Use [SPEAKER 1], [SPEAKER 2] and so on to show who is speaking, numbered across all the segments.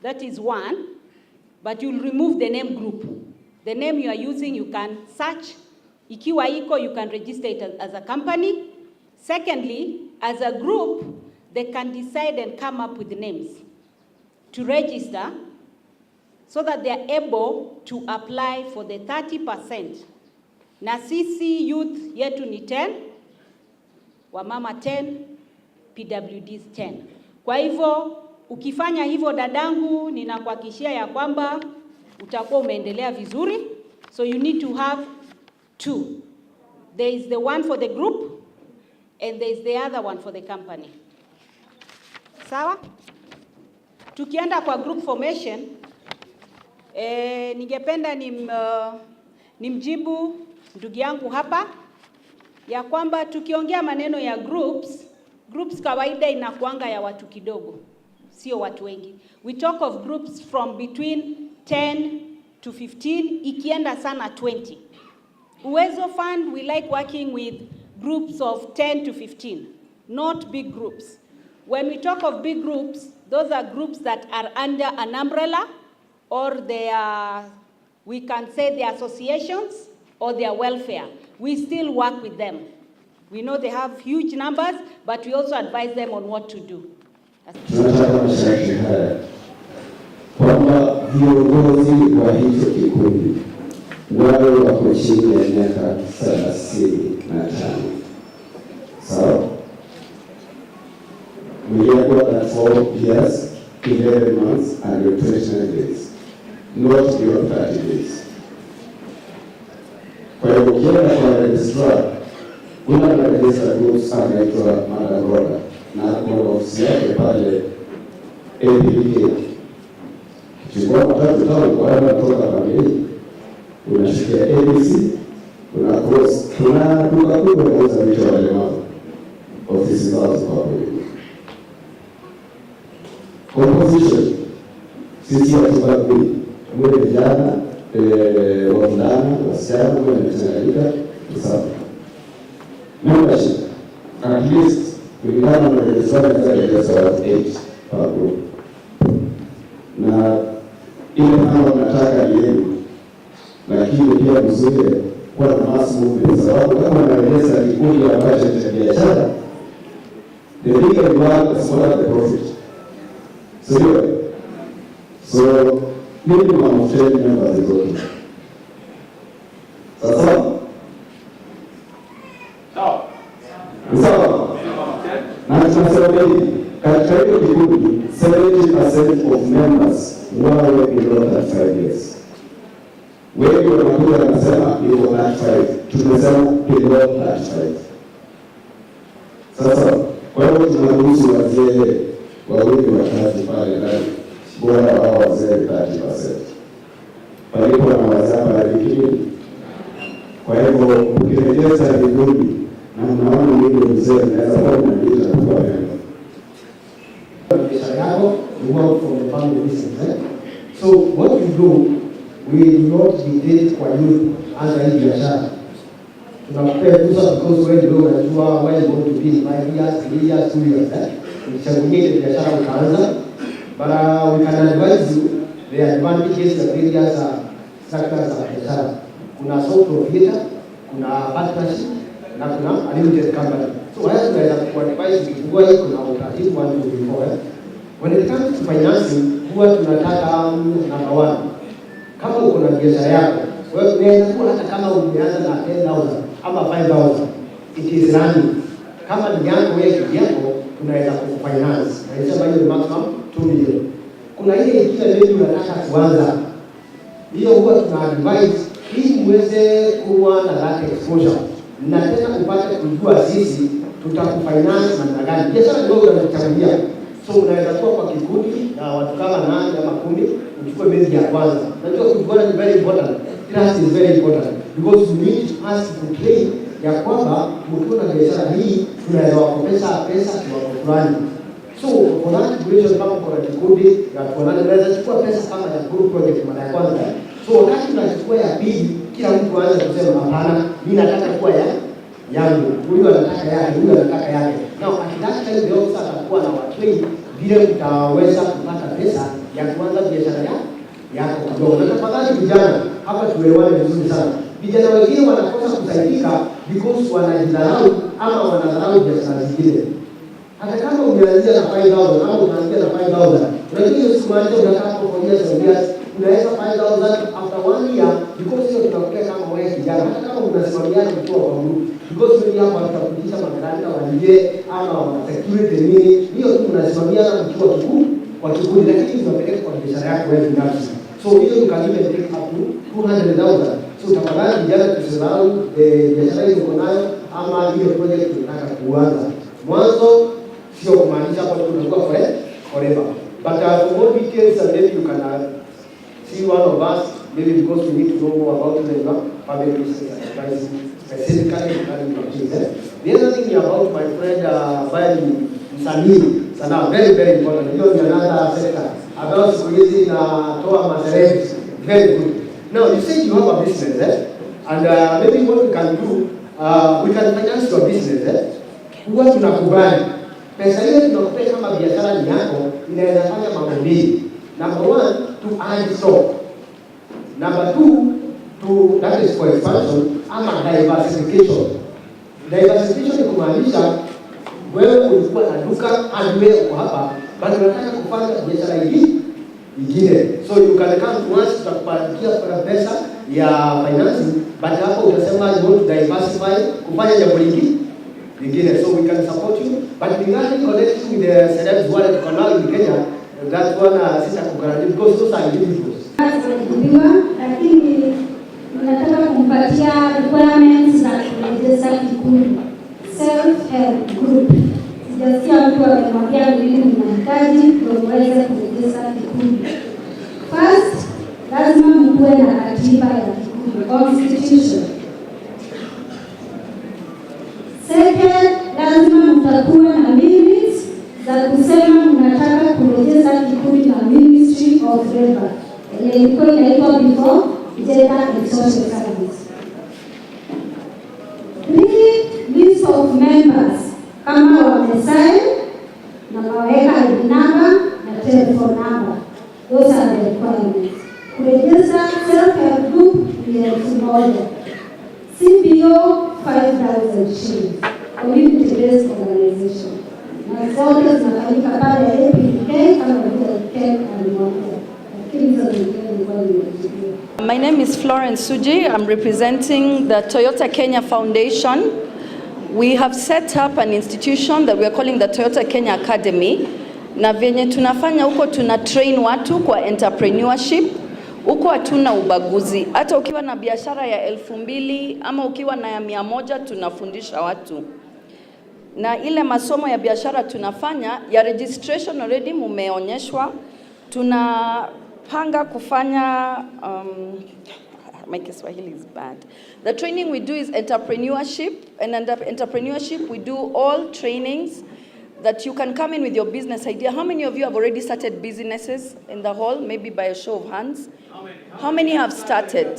[SPEAKER 1] That is one, but you'll remove the name group. The name you are using, you can search. Ikiwa iko, you can register it as a company. Secondly, as a group, they can decide and come up with names to register so that they are able to apply for the 30%. Na sisi youth yetu ni 10, wamama 10, PWDs 10. Kwa hivyo, ukifanya hivyo dadangu, ninakuhakikishia ya kwamba utakuwa umeendelea vizuri. So you need to have 2. There is the one for the group and there is the other one for the company. Sawa? Tukienda kwa group formation, ningependa nimjibu ndugu yangu hapa ya kwamba tukiongea maneno ya groups kawaida inakuanga ya watu kidogo, sio watu wengi. We talk of groups from between 10 to 15, ikienda sana 20. Uwezo Fund, we like working with groups of 10 to 15, not big groups. When we talk of big groups, those are groups that are under an umbrella, or they are, we can say, the associations or their welfare. We still work with them. We know they have huge numbers, but we also advise them on what to do.
[SPEAKER 2] Tunataka masharti haya kwamba viongozi wa hicho kikundi wale wako chini ya miaka 35. Sawa? We have got that 4 years, 11 months, and 29 days. Not beyond 30 days. Kwa hiyo ukienda kwa registrar, kuna register groups anaitwa Madam Roda, na kuna ofisi yake pale APK. Chukua matatu tano kwa hapa kutoka Bambili, unashikia ABC, una cross, kuna duka kubwa kuuza vitu vya walemavu, ofisi zao ziko hapo. Composition, sisi hatubagui, mwe vijana, wavulana, wasichana, mwe mchanganyika, sawa. Membership, at least, kulingana na registrar za 8 per group. Na ile kama nataka yenu, lakini pia mzuri kwa na mass movement, sababu kama naeleza kikundi ambacho cha biashara, the bigger you are, the smaller the profit. So minimum of 10 members is okay. Sasa? Sawa. Na tunasema hivi, katika hiyo kikundi 70% of members wawe below 35 years. Wengi wanakuja wanasema yuko 35, tumesema below 35. Sasa kwa hiyo tunaruhusu wazee wawili watatu pale ndani, bora wao wazee 30%. Palipo na wazaba lakini, kwa hivyo ukirejeza vikundi na unaona mwili mzee unaweza kuwa unajita kuwa member.
[SPEAKER 3] Biashara yako, you work from the family business. So what you do will not dictate kwa youth anza hii biashara. Tunakupea fursa because wewe ndio unajua why you want to be 5 years, 3 years, 2 years. Ukichagulia biashara utaanza, but we can advise you the advantages of various sectors of biashara. Kuna sole proprietor, kuna partnership, na kuna limited company. So haya tunaweza kuadvise ukifungua hii kuna utaratibu 1 to 4. When it comes to financing, huwa tunataka number 1. Kama uko na biashara yako, wewe unaweza kuwa hata kama umeanza na 10,000 ama 5,000, it is running. Kama ni yangu wewe yako, tunaweza kufinance. Na hiyo hiyo maximum 2 million. Kuna ile ingine leo unataka kuanza. Hiyo huwa tuna advise ili muweze kuwa na that exposure. Na tena upate kujua sisi tutakufinance namna gani. Biashara ndio unachagua. So unaweza kuwa kwa kikundi na watu kama 8 ama 10, uchukue bezi ya kwanza. Najua kujuana ni very important. Trust is very important because you need us to train ya kwamba mkiwa na biashara hii tunaweza wakopesha pesa kwa fulani. So for that situation kama kwa kikundi ya tuonane unaweza chukua pesa kama ya group project mara ya kwanza. So wakati unachukua ya pili, kila mtu aanze kusema hapana, mimi nataka kuwa yangu, huyu anataka yake, huyu anataka yake. Na akitaka ile ofisa atakuwa na watrain vile utaweza kupata pesa ya kuanza ni vijana, hapa tuelewane vizuri sana. Vijana wengine wanakosa kusaidika because wanajidharau ama wanadharau biashara zingine. Hata kama umeanzia na 5,000 ama unaanzia na 5,000, unajua hiyo siku moja unakaa kwa years and years, unaweza 5,000 after 1 year because hiyo tunapokea kama wewe kijana. Hata kama unasimamiana mkiwa kwa group, because wewe hapa utakufundisha makanika waje ama security nini, hiyo tu unasimamiana mkiwa kwa kikundi, lakini tunapeleka kwa biashara yako wewe binafsi. So hiyo tukalipe take up to 200,000. So tafadhali vijana tusidharau biashara hiyo uko nayo ama hiyo project tunataka kuanza. Mwanzo sio kumaanisha hapo tunakuwa forever. But for more details maybe you can see one of us, maybe because we need to know more about the public business enterprise specifically regarding practice. The other thing about my friend Bali Msanii, sana very very important. Hiyo ni another sector. About siku hizi natoa maservices, very good. Now you say you have a business, and maybe what we can do, we can finance your business. Huwa tunakubali pesa hiyo tunakupea kama biashara ni yako, inaweza fanya mambo mengi. Number 1, to add stock. Number 2, that is for expansion ama diversification. Diversification ni kumaanisha wewe ulikuwa na duka hadi wewe uko hapa, bali unataka kufanya biashara nyingine. So you can come to us, tutakupatia kwa pesa ya financing, but hapo utasema you want to diversify, kufanya jambo lingine. So we can support you, but regarding connecting with the celebs wallet canal in Kenya, that one sita kugarantee because those are individuals.
[SPEAKER 4] Lakini nataka kumpatia requirements za kurejesha kikundi self-help group. Sijasikia mtu amemwambia nini mnahitaji ndio muweze kurejesha kikundi. First, lazima mkuwe na katiba ya kikundi, constitution. Second, lazima mtakuwa na minutes za kusema mnataka kurejesha kikundi na Ministry of Labor. Ilikuwa inaitwa before Gender and Social Service. 3 list of members kama wamesign na waweka ID number na telephone number. Those are the requirements. Kurejesha self-help group ni $1,000. CPO 5,000 shillings. Community-based organization. Na zote zinafanyika pale APK kama vile Ken alimwambia.
[SPEAKER 5] My name is Florence Suji. I'm representing the Toyota Kenya Foundation. We have set up an institution that we are calling the Toyota Kenya Academy. Na venye tunafanya huko tuna train watu kwa entrepreneurship. Huko hatuna ubaguzi. Hata ukiwa na biashara ya 2,000 ama ukiwa na ya 100 tunafundisha watu. Na ile masomo ya biashara tunafanya ya registration already mumeonyeshwa. Tunapanga kufanya my Kiswahili is bad. The training we do is entrepreneurship, and under entrepreneurship we do all trainings that you can come in with your business idea. How many of you have already started businesses in the hall? Maybe by a show of hands. How many have started?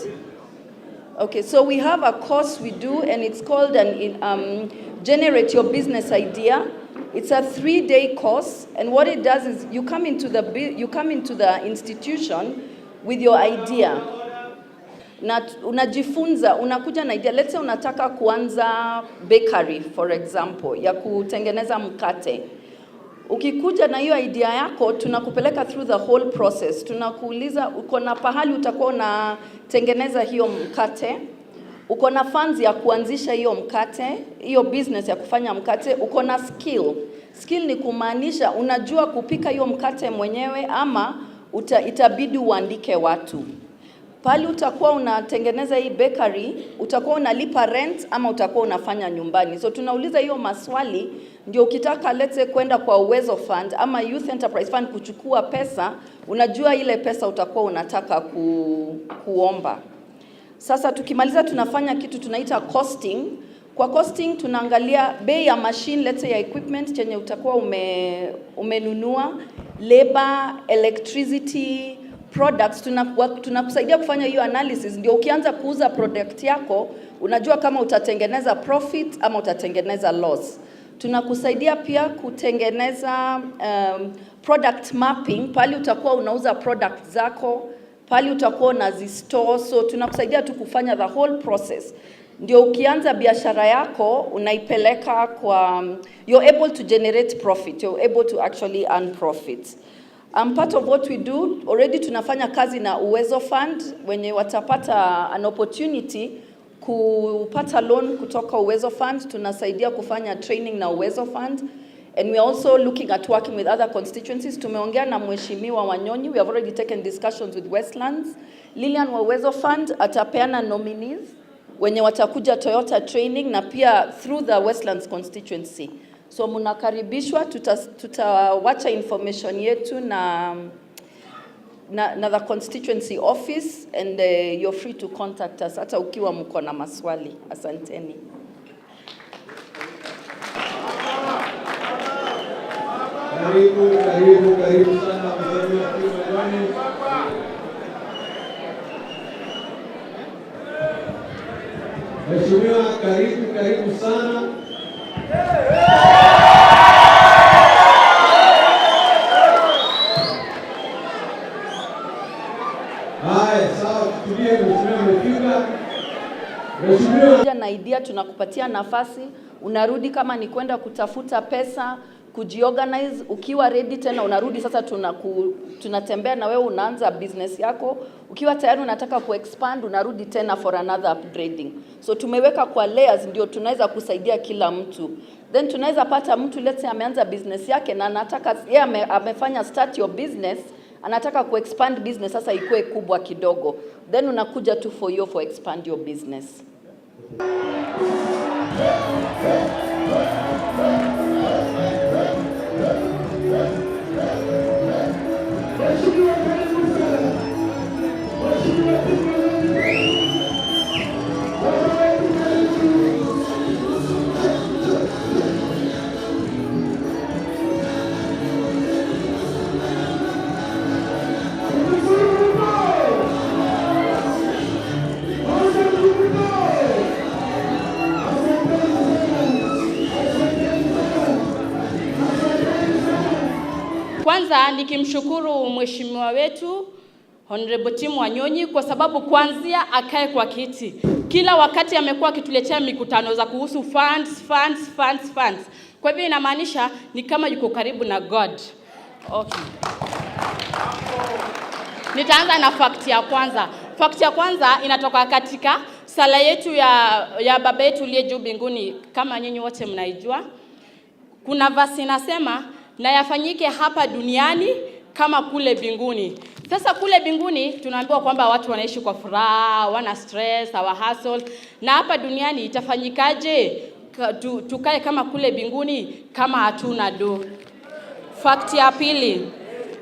[SPEAKER 5] Okay, so we have a course we do, and it's called an Generate Your Business Idea. It's a 3-day course, and what it does is you come into the institution with your idea. Na unajifunza, unakuja na idea. Let's say unataka kuanza bakery for example, ya kutengeneza mkate. Ukikuja na hiyo idea yako, tunakupeleka through the whole process. Tunakuuliza uko na pahali utakuwa unatengeneza hiyo mkate, uko na funds ya kuanzisha hiyo mkate, hiyo business ya kufanya mkate, uko na skill. Skill ni kumaanisha unajua kupika hiyo mkate mwenyewe ama itabidi uandike watu. Pali utakuwa unatengeneza hii bakery, utakuwa unalipa rent ama utakuwa unafanya nyumbani. So tunauliza hiyo maswali, ndio ukitaka lete kwenda kwa Uwezo Fund ama Youth Enterprise Fund kuchukua pesa, unajua ile pesa utakuwa unataka kuomba. Sasa tukimaliza tunafanya kitu tunaita costing. Kwa costing tunaangalia bei ya machine, let's say ya equipment chenye utakuwa umenunua, labor, electricity, products. Tunakusaidia kufanya hiyo analysis, ndio ukianza kuuza product yako unajua kama utatengeneza profit ama utatengeneza loss. Tunakusaidia pia kutengeneza product mapping, pale utakuwa unauza product zako pali utakuwa unazistore, so tunakusaidia tu kufanya the whole process. Ndio ukianza biashara yako unaipeleka kwa you're able to generate profit, you're able to actually earn profits. Part of what we do already, tunafanya kazi na Uwezo Fund wenye watapata an opportunity kupata loan kutoka Uwezo Fund, tunasaidia kufanya training na Uwezo Fund. And we are also looking at working with other constituencies. Tumeongea na Mheshimiwa Wanyonyi, we have already taken discussions with Westlands. Lilian wa Uwezo Fund atapeana nominees wenye watakuja Toyota training na pia through the Westlands constituency. So mnakaribishwa, tutawacha information yetu na the constituency office, and you're free to contact us hata ukiwa mko na maswali. Asanteni.
[SPEAKER 6] Karibu sana mzee wa Kiwani. Mheshimiwa, karibu sana. Haya, sawa, tulie, mheshimiwa amefika. Mheshimiwa,
[SPEAKER 5] na idea tunakupatia nafasi, unarudi kama ni kwenda kutafuta pesa, kujiorganize, ukiwa ready tena unarudi sasa tunatembea na wewe, unaanza business yako. Ukiwa tayari unataka kuexpand, unarudi tena for another upgrading. So tumeweka kwa layers ndio tunaweza kusaidia kila mtu. Then tunaweza pata mtu let's say ameanza business yake na anataka yeye amefanya start your business, anataka kuexpand business sasa ikuwe kubwa kidogo. Then unakuja tu for expand your business.
[SPEAKER 1] Kwanza nikimshukuru mheshimiwa wetu Honorable Tim Wanyonyi kwa sababu kuanzia akae kwa kiti, kila wakati amekuwa akituletea mikutano za kuhusu funds. Kwa hivyo inamaanisha ni kama yuko karibu na God. Okay. Nitaanza na fact ya kwanza. Fact ya kwanza inatoka katika sala yetu ya Baba yetu uliye juu mbinguni, kama nyinyi wote mnaijua. Kuna verse inasema na yafanyike hapa duniani kama kule mbinguni. Sasa kule mbinguni tunaambiwa kwamba watu wanaishi kwa furaha, wana stress, hawa hustle. Na hapa duniani itafanyikaje tukae kama kule mbinguni kama hatuna do? Fact ya pili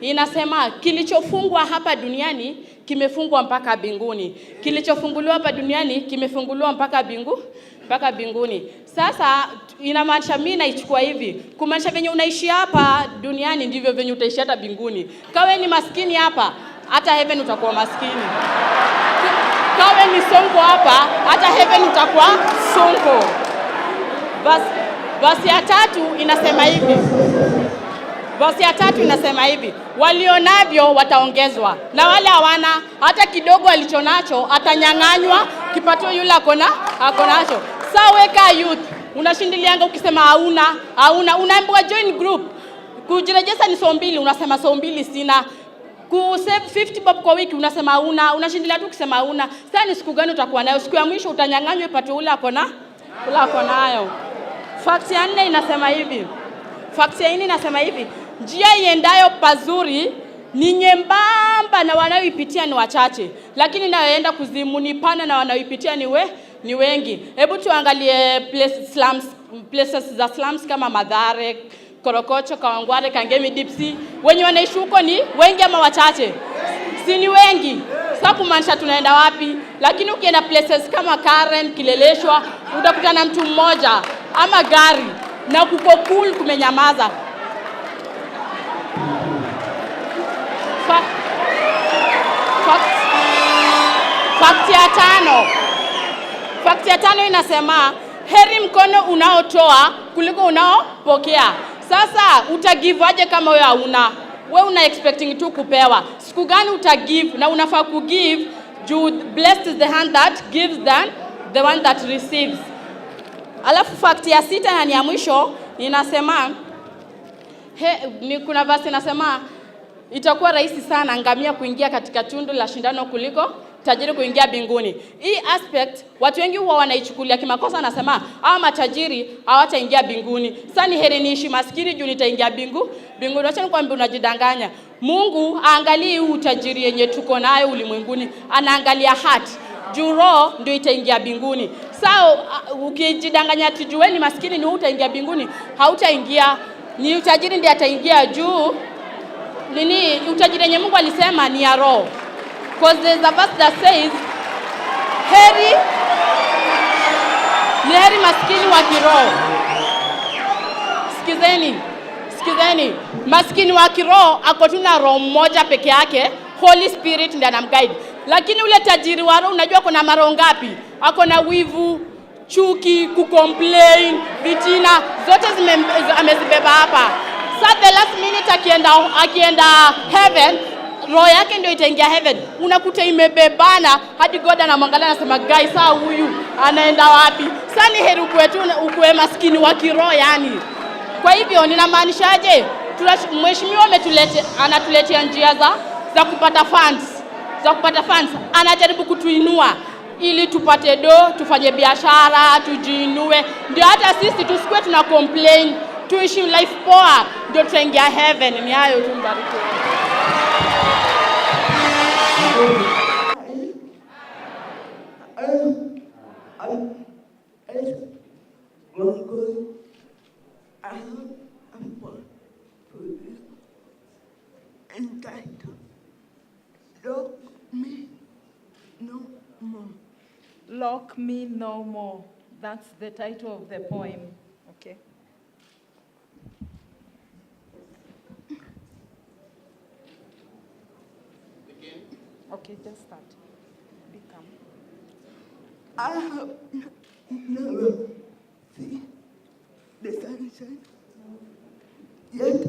[SPEAKER 1] inasema kilichofungwa hapa duniani kimefungwa mpaka mbinguni. Kilichofunguliwa hapa duniani kimefunguliwa mpaka mbinguni. Sasa inamaanisha mimi naichukua hivi, kumaanisha venye unaishi hapa duniani ndivyo venye utaishi hata mbinguni. Kawe ni maskini hapa, hata heaven utakuwa maskini. Kawe ni songo hapa, hata heaven utakuwa songo. Basi ya tatu inasema hivi, walionavyo wataongezwa, na wale hawana hata kidogo alichonacho atanyang'anywa kipato yule akonacho. Sawa, weka youth, unashindilianga ukisema hauna, unaambiwa join group. Kujirejesta ni so mbili, unasema so mbili sina. Kusave 50 bob kwa wiki unasema hauna, unashindilia tu ukisema hauna. Sasa ni siku gani utakuwa nayo? Siku ya mwisho utanyang'anywa ipato ule akonayo. Fact ya 4 inasema hivi, njia iendayo pazuri ni nyembamba na wanaoipitia ni wachache, lakini inayoenda kuzimu ni pana na wanaoipitia ni wengi. Hebu tuangalie places za slums kama Mathare, Korokocho, Kawangware, Kangemi, Dipsy. Wenye wanaishi huko ni wengi ama wachache? Si ni wengi. Sasa kumaanisha tunaenda wapi? Lakini ukienda places kama Karen, Kileleshwa, utakutana mtu mmoja ama gari na kuko cool kumenyamaza. Fact ya 5 inasema heri mkono unaotoa kuliko unaopokea. Sasa utagive aje kama wewe hauna?
[SPEAKER 7] wewe una expecting tu kupewa. Siku gani utagive? Na unafaa kugive juu blessed is the hand that gives than the one that receives. Alafu fact ya 6 na ni ya mwisho inasema kuna verse inasema itakuwa rahisi sana ngamia kuingia katika tundu la shindano kuliko tajiri kuingia binguni. Hii aspect watu wengi huwa wanaichukulia kimakosa, nasema matajiri hawataingia binguni. Sasa ni heri niishi maskini juu nitaingia binguni. Acha nikwambie unajidanganya. Mungu aangalii utajiri yenye tuko nayo ulimwenguni, anaangalia heart. Juu roho ndio itaingia binguni. Sasa ukijidanganya tujue ni maskini ni utaingia binguni, hautaingia. Ni utajiri ndiye ataingia juu. Nini utajiri yenye Mungu alisema ni ya roho. Because there's a verse that says ni heri maskini wa kiroho. Sikizeni. Maskini wa kiroho ako tu na roho mmoja peke yake, Holy Spirit ndiye anamguide. Lakini ule tajiri wa roho unajua kuna maroho ngapi? Ako na wivu, chuki, kucomplain, vitina, zote amezibeba hapa. Sasa the last minute akienda heaven, roho yake ndio itaingia heaven. Unakuta imebebana hadi God anamwangalia anasema guys, saa huyu anaenda wapi? Sasa ni heri ukue maskini wa kiroho yani. Kwa hivyo ninamaanishaje? Mheshimiwa anatuletea njia za kupata funds. Anajaribu kutuinua ili tupate tufanye biashara, tujiinue. Ndio hata sisi tusikue tuna complain, tuishi life poa, ndio tutaingia heaven. Ni hayo tu, mbarikiwe.
[SPEAKER 8] Lock me no more. That's the title of the poem. Okay.
[SPEAKER 9] Again.
[SPEAKER 8] Okay, just start. Become.
[SPEAKER 10] I have never seen the sunshine, yet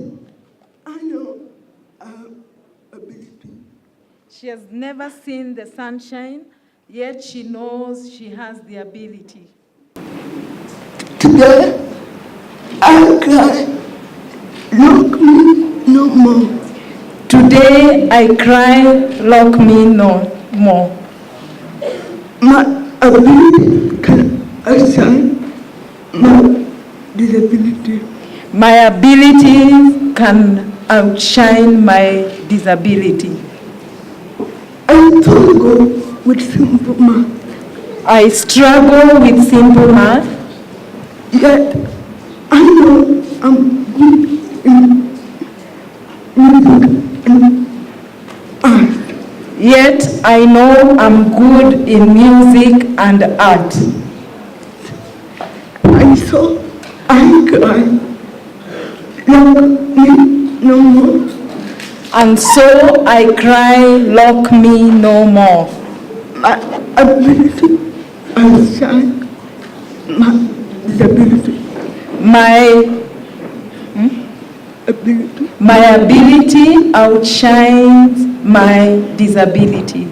[SPEAKER 10] I know I have ability.
[SPEAKER 8] She has never seen the sunshine, yet she knows she has the ability.
[SPEAKER 10] Today, I cry, lock me no more.
[SPEAKER 8] Today, I cry, lock me no more.
[SPEAKER 10] My ability can outshine my disability.
[SPEAKER 8] My ability can outshine my disability.
[SPEAKER 10] I struggle with simple math.
[SPEAKER 8] I struggle with simple math.
[SPEAKER 10] Yet I know I'm good in music and art.
[SPEAKER 8] Yet I know I'm good in music and art.
[SPEAKER 10] And so I cry, lock me no more.
[SPEAKER 8] And so I cry, lock me no more.
[SPEAKER 10] My ability outshine my disability.
[SPEAKER 8] My ability outshines my disability.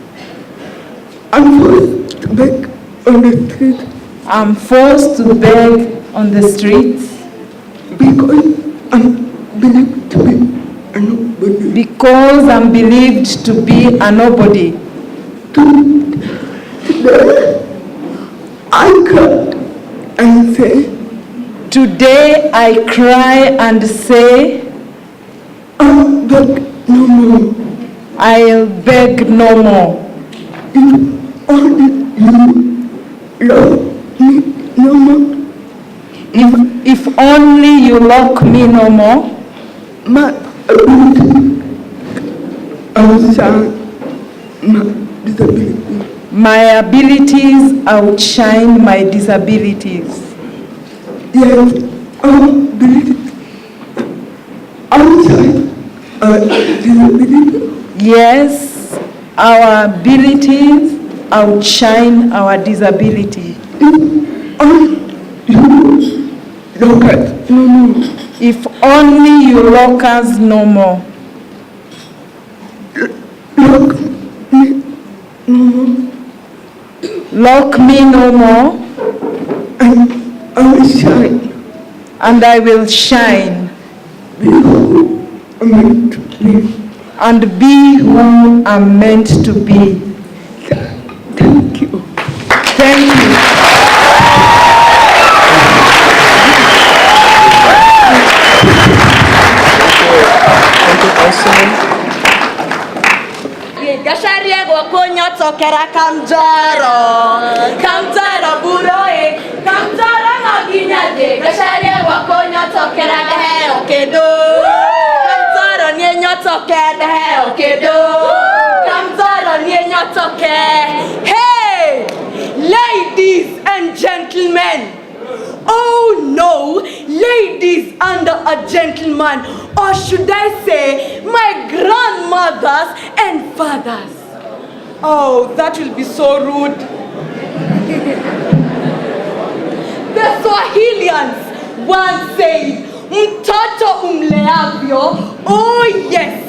[SPEAKER 10] I'm forced to beg on the street.
[SPEAKER 8] I'm forced to beg on the streets
[SPEAKER 10] because I'm believed to be a nobody.
[SPEAKER 8] Because I'm believed to be a nobody.
[SPEAKER 10] Today, I cry and say,
[SPEAKER 8] today I cry and say,
[SPEAKER 10] I'll beg no more.
[SPEAKER 8] I'll beg no more.
[SPEAKER 10] If only you love me no more.
[SPEAKER 8] If only you lock me no more.
[SPEAKER 10] My ability outshine my disability.
[SPEAKER 8] My abilities outshine my disabilities.
[SPEAKER 10] Yes, our ability outshine our disability.
[SPEAKER 8] Yes, our abilities outshine our disability.
[SPEAKER 10] If only you lock us no more.
[SPEAKER 8] If only you lock us no more. Lock me no more,
[SPEAKER 10] I will shine.
[SPEAKER 8] and I will shine and be who I'm meant to be.
[SPEAKER 10] Thank you.
[SPEAKER 8] Thank you.
[SPEAKER 5] Gasharie gwakonyo tokera kamjaro buroe kamjaro maginyade gasharie gwakonyo tokera geheo kedo kamjaro nie nyotoke geheo kedo kamjaro nie nyotoke. Hey, ladies and gentlemen. Oh no, ladies under a gentleman, or should I say my grandmothers and fathers. Oh, that will be so rude. The Swahilians once said, mtoto umleavyo, oh yes,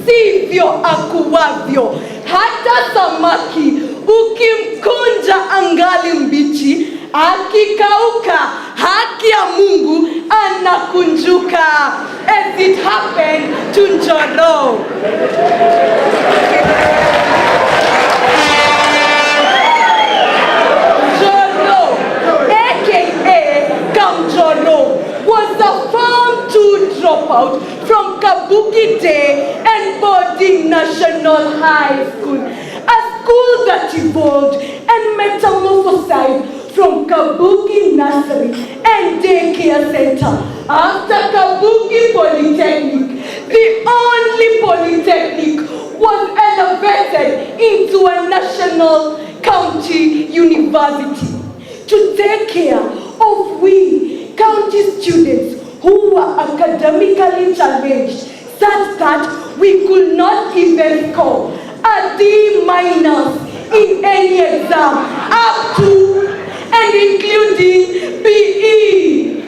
[SPEAKER 5] sivyo akuwavyo. Hata samaki ukimkunja angali mbichi, akikauka haki ya Mungu anakunjuka, as it happened to Njoro. Njoro, aka Kamjoro, was a Form 2 dropout from Kabuki Day and Boarding National High School, a school that evolved and metamorphosized from Kabuki Nursery and Daycare Center after Kabuki Polytechnic. The only polytechnic was elevated into a national county university to take care of we county students who were academically challenged such that we could not even score a D- in any exam up to and including PE.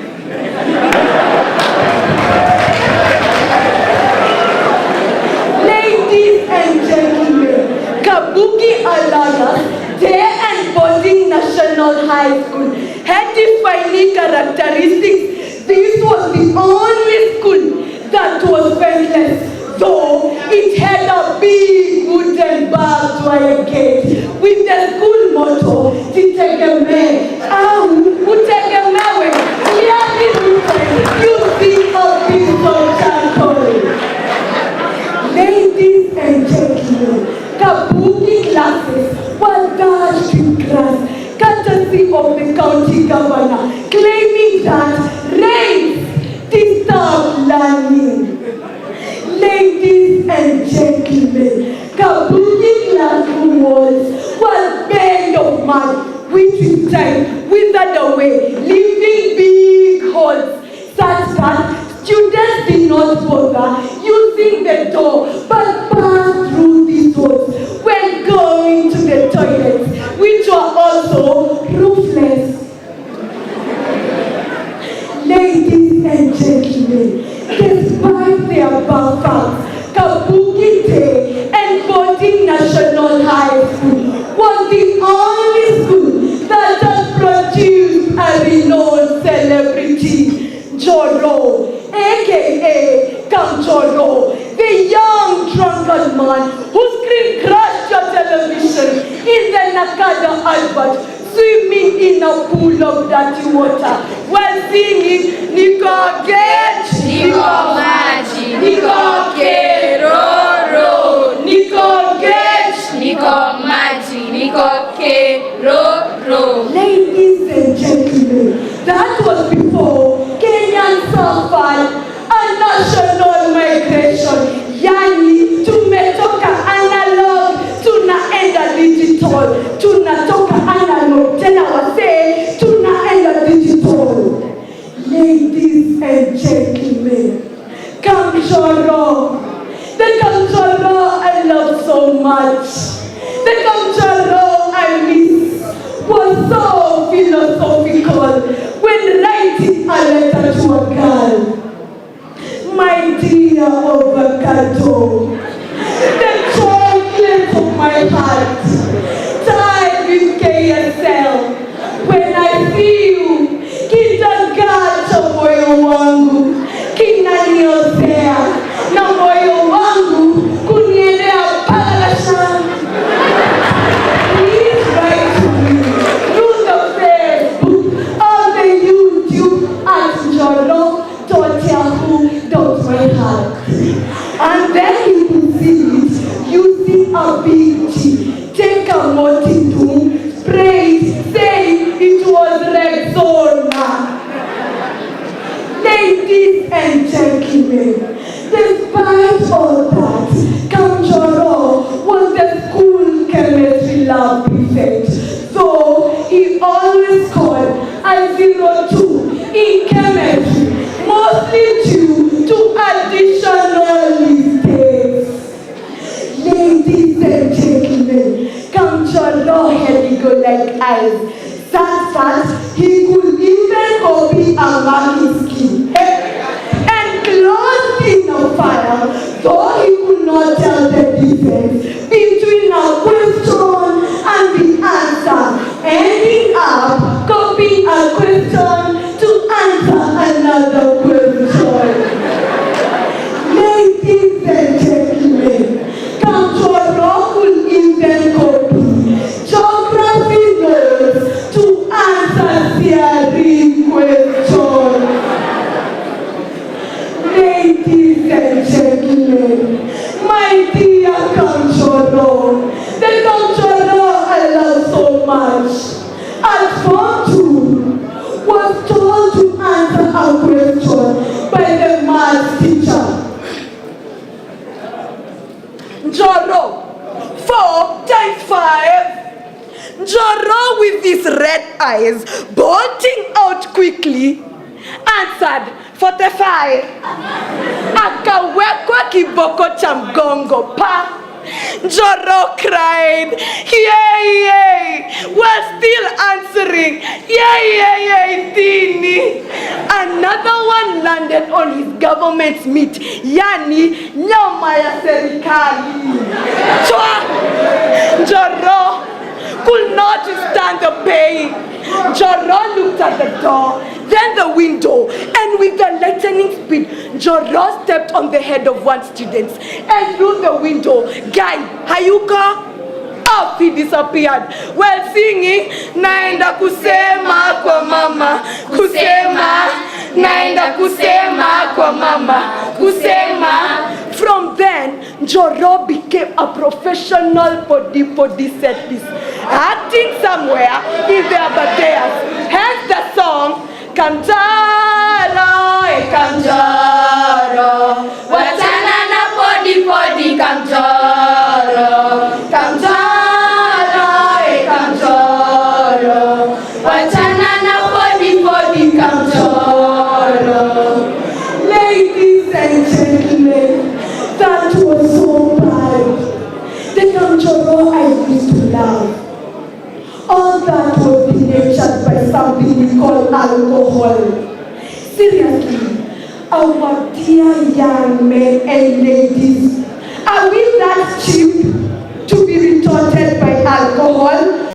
[SPEAKER 5] Ladies and gentlemen, Kabuki Alliance Day and Boarding National High School had defining characteristics. This was the only school that was fenceless, though it had a big wooden barbed wire gate with the school motto, Titegemee au utegemewe, yani you see how this all charcoal. Ladies and gentlemen, Kabuki classes were dashed in grass, courtesy of the county governor, claiming that rain disturbed learning. Ladies and gentlemen, Kabuki classroom walls were made of mud, which in time withered away, leaving big holes, such that students did not bother using the door, but passed through these holes when going to the toilets, which were also roofless. Ladies and gentlemen, despite the above facts, Kabuki Day and Boarding National High School was the only school that has produced a renowned celebrity, Njoro, aka Kamjoro, the young drunken man whose screen crashed your television in the Nakada advert, swimming in a pool of dirty water while singing Niko Get, Niko Maji, Niko Keroro, Niko Get, Niko Maji, Niko Keroro. Ladies and gentlemen, that was before Kenyan suffered a national migration. Yani tumetoka analog tunaenda digital, tunatoka analog tena wase tunaenda digital. Ladies and gentlemen, Kamjoro, the Kamjoro I love so much, the Kamjoro I miss, was so philosophical when writing a letter to a girl. My dear avocado, the chocolate of my heart,
[SPEAKER 9] a big G. Take a Motindu, spray it, say it was Rexona. Ladies and gentlemen, despite all that, Kamjoro was the school chemistry lab prefect. So he always scored a 02 in chemistry, mostly due to additional mistakes. Ladies and gentlemen, Kamjoro had to go like ice. That he could even copy a monkey skin and closed in a fire, though he could not tell the difference between a question and the answer, ending up copying a question to answer another question. Ladies and gentlemen, Kamjoro could even copy geography notes to answer theory question. Ladies and gentlemen, my dear Kamjoro, the Kamjoro I love so much, at Form 2, was told to answer a question by the math teacher. Njoro, 4 times 5. Njoro with his red eyes bolting out quickly answered 45. Akawekwa kiboko cha mgongo pa. Njoro cried, yay, yay, while still answering, yay, yay, yay, Dini. Another one landed on his government's meat, yani nyama ya serikali. Njoro could not stand the pain. Njoro looked at the door, then the window, and with a lightning speed, Njoro stepped on the head of one student and through the window. Guy, Hayuka? Off he disappeared while singing, naenda kusema kwa mama, kusema, naenda kusema kwa mama, kusema. From then, Njoro became a professional body set list, acting somewhere in the Abadeas. Hence the song, Kamjoro, Kamjoro, wachana na body Kamjoro, Kamjoro, Kamjoro, wachana na body Kamjoro. Ladies and gentlemen, that was so bad. The Kamjoro I used to love. All that was denatured by something we call alcohol. Seriously, our dear young men and ladies, are we that cheap to be retorted by alcohol?